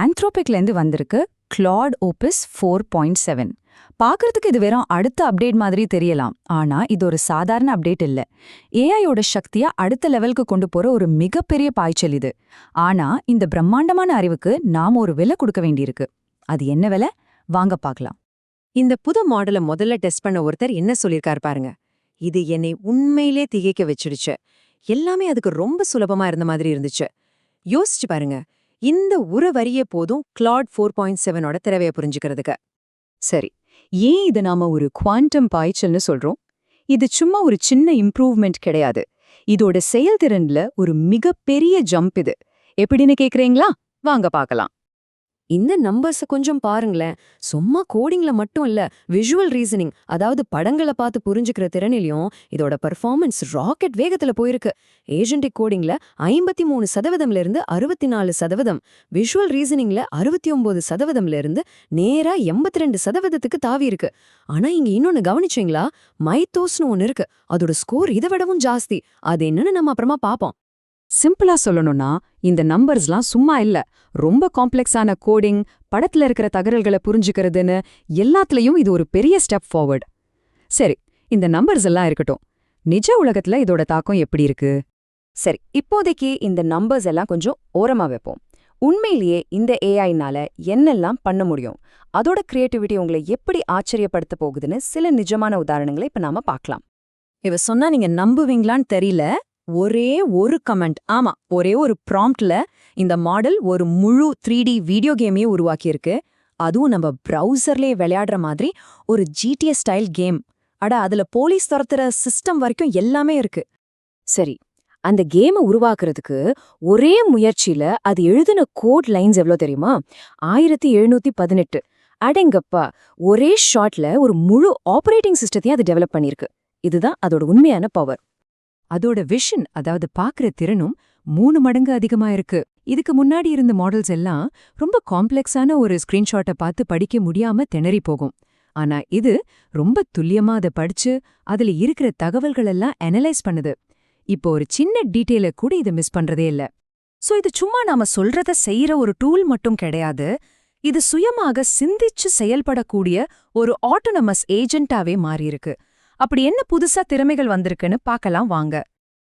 ஆந்த்ரோபிக்லேருந்து வந்திருக்கு கிளாட் ஓபஸ் 4.7. பார்க்கறதுக்கு இது வெறும் அடுத்த அப்டேட் மாதிரி தெரியலாம், ஆனா இது ஒரு சாதாரண அப்டேட் இல்ல. ஏஐயோட சக்தியை அடுத்த லெவலுக்கு கொண்டு போற ஒரு மிகப்பெரிய பாய்ச்சல் இது. ஆனா இந்த பிரம்மாண்டமான அறிவுக்கு நாம ஒரு விலை கொடுக்க வேண்டியிருக்கு. அது என்ன விலை? வாங்க பார்க்கலாம். இந்த புது மாடலை முதல்ல டெஸ்ட் பண்ண ஒருத்தர் என்ன சொல்லியிருக்காரு பாருங்க. இது என்னை உண்மையிலே திகைக்க வச்சிடுச்சு. எல்லாமே அதுக்கு ரொம்ப சுலபமா இருந்த மாதிரி இருந்துச்சு. யோசிச்சு பாருங்க, இந்த ஒரு வரியே போதும் கிளாட் 4.7ஓட திறவையை புரிஞ்சுக்கிறதுக்கு. சரி, ஏன் இதை நாம ஒரு குவாண்டம் பாய்ச்சல்னு சொல்றோம்? இது சும்மா ஒரு சின்ன இம்ப்ரூவ்மெண்ட் கிடையாது. இதோட செயல்திறன்ல ஒரு மிகப்பெரிய ஜம்ப் இது. எப்படின்னு கேக்குறீங்களா? வாங்க பார்க்கலாம். இந்த நம்பர்ஸ கொஞ்சம் பாருங்களேன். சும்மா கோடிங்ல மட்டும் இல்ல, விஷுவல் ரீசனிங், அதாவது படங்களை பார்த்து புரிஞ்சுக்கிற திறனிலையும் இதோட பெர்ஃபார்மன்ஸ் ராக்கெட் வேகத்துல போயிருக்கு. ஏஜென்டிக் கோடிங்ல 53%ல இருந்து 64%, விஷுவல் ரீசனிங்ல 69%ல இருந்து நேரா 82%க்கு தாவி இருக்கு. ஆனா இங்க இன்னொன்னு கவனிச்சீங்களா? மைத்தோஸ்னு ஒன்னு இருக்கு. அதோட ஸ்கோர் இதை விடவும் ஜாஸ்தி. அது என்னன்னு நம்ம அப்புறமா பாப்போம். சிம்பிளா சொல்லணும்னா, இந்த நம்பர்ஸ்லாம் சும்மா இல்ல. ரொம்ப காம்ப்ளெக்ஸான கோடிங், படத்துல இருக்கிற தகவல்களை புரிஞ்சுக்கிறதுன்னு எல்லாத்துலயும் இது ஒரு பெரிய ஸ்டெப் ஃபார்வர்ட். சரி, இந்த நம்பர்ஸ் எல்லாம் இருக்கட்டும். நிஜ உலகத்துல இதோட தாக்கம் எப்படி இருக்கு? சரி, இப்போதைக்கு இந்த நம்பர்ஸ் எல்லாம் கொஞ்சம் ஓரமா வைப்போம். உண்மையிலேயே இந்த ஏஐனால என்னெல்லாம் பண்ண முடியும், அதோட கிரியேட்டிவிட்டி உங்களை எப்படி ஆச்சரியப்படுத்த போகுதுன்னு சில நிஜமான உதாரணங்களை இப்ப நாம பார்க்கலாம். இவ சொன்னா நீங்க நம்புவீங்களான்னு தெரியல. ஒரே ஒரு கமெண்ட், ஆமா, ஒரே ஒரு ப்ராம்ப்ட்ல இந்த மாடல் ஒரு முழு 3D வீடியோ கேமையே உருவாக்கியிருக்கு. அதுவும் நம்ம ப்ரௌசர்லயே விளையாடுற மாதிரி ஒரு GTA ஸ்டைல் கேம். அதுல போலீஸ் துரத்துற சிஸ்டம் வரைக்கும் எல்லாமே இருக்கு. சரி, அந்த கேமை உருவாக்குறதுக்கு ஒரே முயற்சியில அது எழுதின கோட் லைன்ஸ் எவ்வளோ தெரியுமா? 1718. அடேங்கப்பா, ஒரே ஷாட்ல ஒரு முழு ஆபரேட்டிங் சிஸ்டத்தையும் அது டெவலப் பண்ணிருக்கு. இதுதான் அதோட உண்மையான பவர். அதோட விஷன், அதாவது பாக்குற திறனும் 3 மடங்கு அதிகமா இருக்கு. இதுக்கு முன்னாடி இருந்த மாடல்ஸ் எல்லாம் ரொம்ப காம்ப்ளெக்ஸான ஒரு ஸ்கிரீன்ஷாட்டை பார்த்து படிக்க முடியாம திணறி போகும். ஆனா இது ரொம்ப துல்லியமா அதை படிச்சு அதுல இருக்கிற தகவல்கள் எல்லாம் அனலைஸ் பண்ணுது. இப்போ ஒரு சின்ன டீட்டெயில கூட இதை மிஸ் பண்றதே இல்ல. சோ இது சும்மா நாம சொல்றத செய்யற ஒரு டூல் மட்டும் கிடையாது. இது சுயமாக சிந்திச்சு செயல்படக்கூடிய ஒரு ஆட்டோனமஸ் ஏஜென்ட்டாவே மாறியிருக்கு. அப்படி என்ன புதுசா திறமைகள் வந்திருக்குன்னு பார்க்கலாம் வாங்க.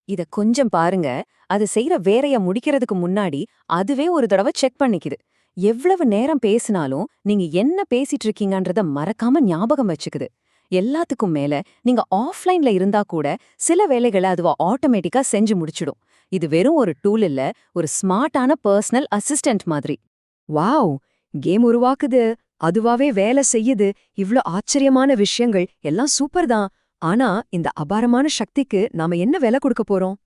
இத கொஞ்சம் பாருங்க. அது செய்யற வேலைய முடிக்கிறதுக்கு முன்னாடி அதுவே ஒரு தடவை செக் பண்ணிக்குது. எவ்வளவு நேரம் பேசினாலும் நீங்க என்ன பேசிட்டு இருக்கீங்கன்றத மறக்காம ஞாபகம் வச்சுக்குது. எல்லாத்துக்கும் மேல நீங்க ஆஃப்லைன்ல இருந்தா கூட சில வேலைகளை அதுவா ஆட்டோமேட்டிக்கா செஞ்சு முடிச்சிடும். இது வெறும் ஒரு டூல் இல்ல, ஒரு ஸ்மார்ட்டான பர்சனல் அசிஸ்டன்ட் மாதிரி. வாவ், கேம் உருவாக்குது, அதுவாவே வேலை செய்யுது, இவ்ளோ ஆச்சரியமான விஷயங்கள் எல்லாம் சூப்பர் தான். ஆனா இந்த அபாரமான சக்திக்கு நாம என்ன விலை கொடுக்க போறோம்?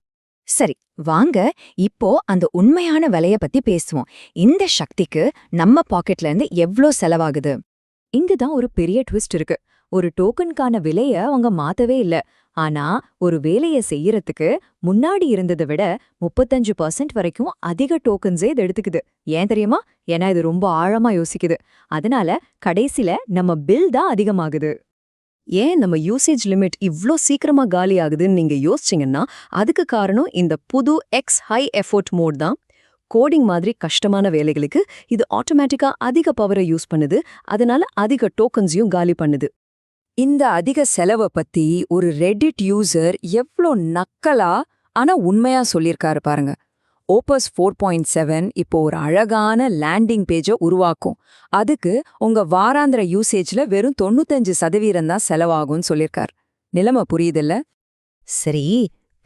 சரி, வாங்க இப்போ அந்த உண்மையான விலைய பத்தி பேசுவோம். இந்த சக்திக்கு நம்ம பாக்கெட்ல இருந்து எவ்ளோ செலவாகுது? இங்குதான் ஒரு பெரிய ட்விஸ்ட் இருக்கு. ஒரு டோக்கனுக்கான விலைய அவங்க மாத்தவே இல்ல. ஆனா ஒரு வேலைய செய்யறதுக்கு முன்னாடி இருந்ததை விட 35% வரைக்கும் அதிக டோக்கன்ஸே இது எடுத்துக்குது. ஏன் தெரியுமா? ஏன்னா இது ரொம்ப ஆழமா யோசிக்குது. அதனால கடைசில நம்ம பில் தான் அதிகமாகுது. ஏன் நம்ம யூசேஜ் லிமிட் இவ்ளோ சீக்கிரமா காலி ஆகுதுன்னு நீங்க யோசிச்சீங்கன்னா அதுக்கு காரணம் இந்த புது எக்ஸ் ஹை எஃபோர்ட் மோட் தான். கோடிங் மாதிரி கஷ்டமான வேலைகளுக்கு இது ஆட்டோமேட்டிக்கா அதிக பவரை யூஸ் பண்ணுது. அதனால அதிக டோக்கன்ஸையும் காலி பண்ணுது. இந்த அதிக செலவை பத்தி ஒரு ரெடிட் யூசர் எவ்ளோ நக்கலா ஆனா உண்மையா சொல்லியிருக்காரு பாருங்க. ஓபஸ் 4.7 இப்போ ஒரு அழகான லேண்டிங் பேஜை உருவாக்கும். அதுக்கு உங்க வாராந்திர யூசேஜ்ல வெறும் 95% தான் செலவாகும்னு சொல்லியிருக்கார். நிலைமை புரியுதில்ல? சரி,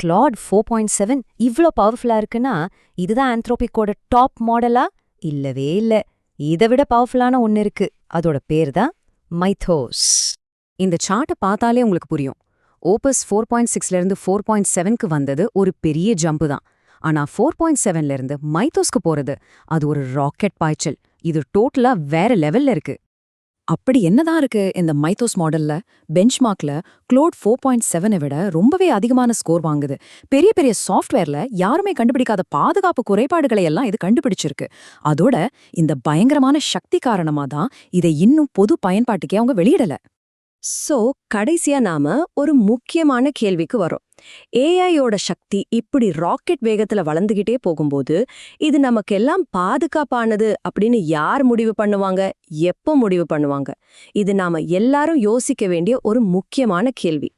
கிளாட் 4.7 இவ்ளோ பவர்ஃபுல்லா இருக்குன்னா இதுதான் ஆந்த்ரோபிக்கோட டாப் மாடலா? இல்லவே இல்ல. இதை விட பவர்ஃபுல்லான ஒன்னு இருக்கு. அதோட பேர் தான் மைத்தோஸ். இந்த சார்ட்டை பார்த்தாலே உங்களுக்கு புரியும். ஓபஸ் 4.6ல இருந்து 4.7க்கு வந்தது ஒரு பெரிய ஜம்ப் தான். ஆனா 4.7ல இருந்து மைத்தோஸ்க்கு போறது அது ஒரு ராக்கெட் பாய்ச்சல். இது டோட்டலா வேற லெவல்ல இருக்கு. அப்படி என்னதான் இருக்கு இந்த மைத்தோஸ் மாடல்ல? பெஞ்ச்மார்க்ல க்ளோட் 4.7ஐ விட ரொம்பவே அதிகமான ஸ்கோர் வாங்குது. பெரிய பெரிய சாஃப்ட்வேர்ல யாருமே கண்டுபிடிக்காத பாதுகாப்பு குறைபாடுகளை எல்லாம் இது கண்டுபிடிச்சிருக்கு. அதோட இந்த பயங்கரமான சக்தி காரணமா தான் இதை இன்னும் பொது பயன்பாட்டுக்கே அவங்க வெளியிடல. சோ கடைசியா நாம ஒரு முக்கியமான கேள்விக்கு வரோம். ஏஐயோட சக்தி இப்படி ராக்கெட் வேகத்துல வளர்ந்துகிட்டே போகும்போது இது நமக்கெல்லாம் பாதுகாப்பானது அப்படின்னு யார் முடிவு பண்ணுவாங்க, எப்போ முடிவு பண்ணுவாங்க? இது நாம எல்லாரும் யோசிக்க வேண்டிய ஒரு முக்கியமான கேள்வி.